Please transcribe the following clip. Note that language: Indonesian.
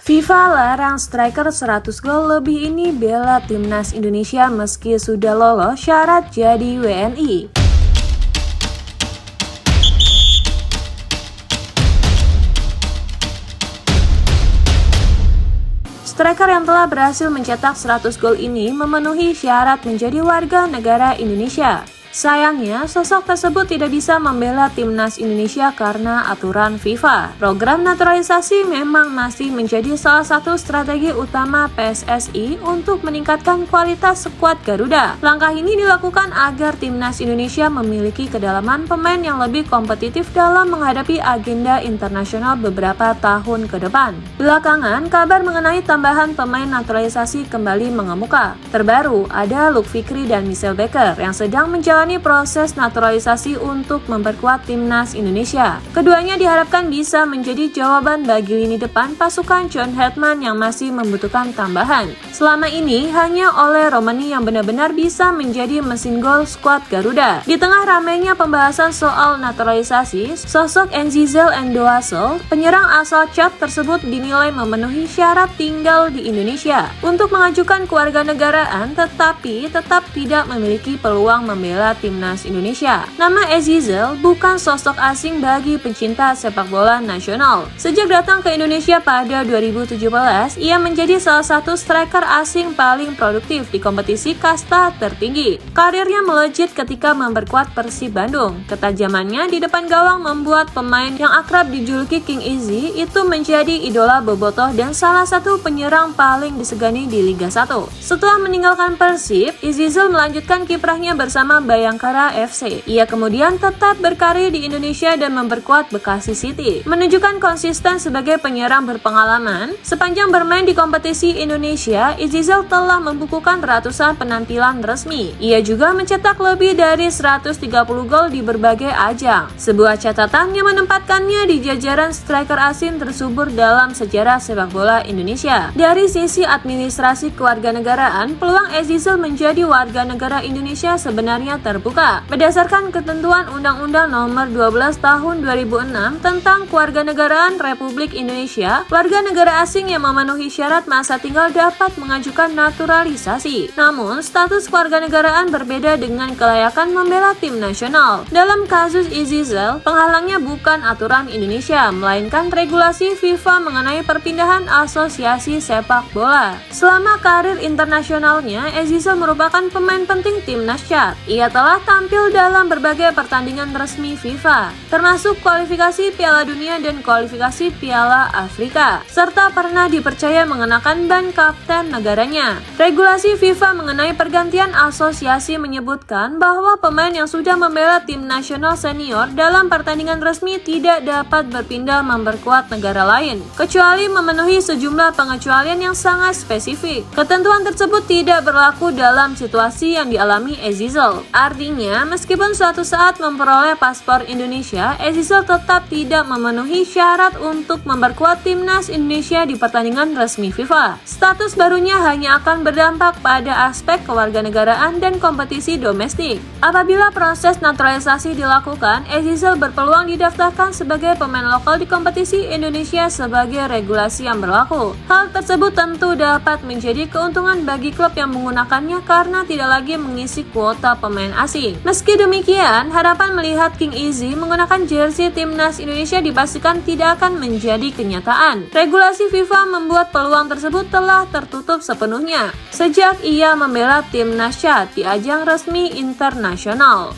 FIFA larang striker 100 gol lebih ini bela timnas Indonesia meski sudah lolos syarat jadi WNI. Striker yang telah berhasil mencetak 100 gol ini memenuhi syarat menjadi warga negara Indonesia. Sayangnya, sosok tersebut tidak bisa membela timnas Indonesia karena aturan FIFA. Program naturalisasi memang masih menjadi salah satu strategi utama PSSI untuk meningkatkan kualitas skuad Garuda. Langkah ini dilakukan agar timnas Indonesia memiliki kedalaman pemain yang lebih kompetitif dalam menghadapi agenda internasional beberapa tahun ke depan. Belakangan, kabar mengenai tambahan pemain naturalisasi kembali mengemuka. Terbaru, ada Luke Fikri dan Michelle Baker yang sedang menjalani proses naturalisasi untuk memperkuat timnas Indonesia. Keduanya diharapkan bisa menjadi jawaban bagi lini depan pasukan John Hetman yang masih membutuhkan tambahan. Selama ini hanya oleh Romani yang benar-benar bisa menjadi mesin gol skuad Garuda. Di tengah ramainya pembahasan soal naturalisasi, sosok Enzizel Endoasel, penyerang asal Chad tersebut dinilai memenuhi syarat tinggal di Indonesia untuk mengajukan kewarganegaraan, tetapi tetap tidak memiliki peluang membela timnas Indonesia. Nama Enzizel bukan sosok asing bagi pencinta sepak bola nasional. Sejak datang ke Indonesia pada 2017, ia menjadi salah satu striker asing paling produktif di kompetisi kasta tertinggi. Karirnya melejit ketika memperkuat Persib Bandung. Ketajamannya di depan gawang membuat pemain yang akrab dijuluki King Izzy itu menjadi idola bobotoh dan salah satu penyerang paling disegani di Liga 1. Setelah meninggalkan Persib, Enzizel melanjutkan kiprahnya bersama Bayangkara FC. Ia kemudian tetap berkarir di Indonesia dan memperkuat Bekasi City. Menunjukkan konsisten sebagai penyerang berpengalaman, sepanjang bermain di kompetisi Indonesia, Enzizel telah membukukan ratusan penampilan resmi. Ia juga mencetak lebih dari 130 gol di berbagai ajang. Sebuah catatan yang menempatkannya di jajaran striker asing tersubur dalam sejarah sepak bola Indonesia. Dari sisi administrasi kewarganegaraan, peluang Enzizel menjadi warga negara Indonesia sebenarnya terbuka. Berdasarkan ketentuan Undang-Undang Nomor 12 Tahun 2006 tentang Kewarganegaraan Republik Indonesia, warga negara asing yang memenuhi syarat masa tinggal dapat mengajukan naturalisasi. Namun, status kewarganegaraan berbeda dengan kelayakan membela tim nasional. Dalam kasus Enzizel, penghalangnya bukan aturan Indonesia, melainkan regulasi FIFA mengenai perpindahan asosiasi sepak bola. Selama karir internasionalnya, Enzizel merupakan pemain penting timnas Chad. Ia telah tampil dalam berbagai pertandingan resmi FIFA, termasuk kualifikasi Piala Dunia dan kualifikasi Piala Afrika, serta pernah dipercaya mengenakan ban kapten negaranya. Regulasi FIFA mengenai pergantian asosiasi menyebutkan bahwa pemain yang sudah membela tim nasional senior dalam pertandingan resmi tidak dapat berpindah memperkuat negara lain, kecuali memenuhi sejumlah pengecualian yang sangat spesifik. Ketentuan tersebut tidak berlaku dalam situasi yang dialami Enzizel. Artinya, meskipun suatu saat memperoleh paspor Indonesia, Enzizel tetap tidak memenuhi syarat untuk memperkuat timnas Indonesia di pertandingan resmi FIFA. Status barunya hanya akan berdampak pada aspek kewarganegaraan dan kompetisi domestik. Apabila proses naturalisasi dilakukan, Enzizel berpeluang didaftarkan sebagai pemain lokal di kompetisi Indonesia sebagai regulasi yang berlaku. Hal tersebut tentu dapat menjadi keuntungan bagi klub yang menggunakannya karena tidak lagi mengisi kuota pemain asing. Meski demikian, harapan melihat King Izzy menggunakan jersey timnas Indonesia dipastikan tidak akan menjadi kenyataan. Regulasi FIFA membuat peluang tersebut telah tertutup sepenuhnya sejak ia membela timnas Chad di ajang resmi internasional.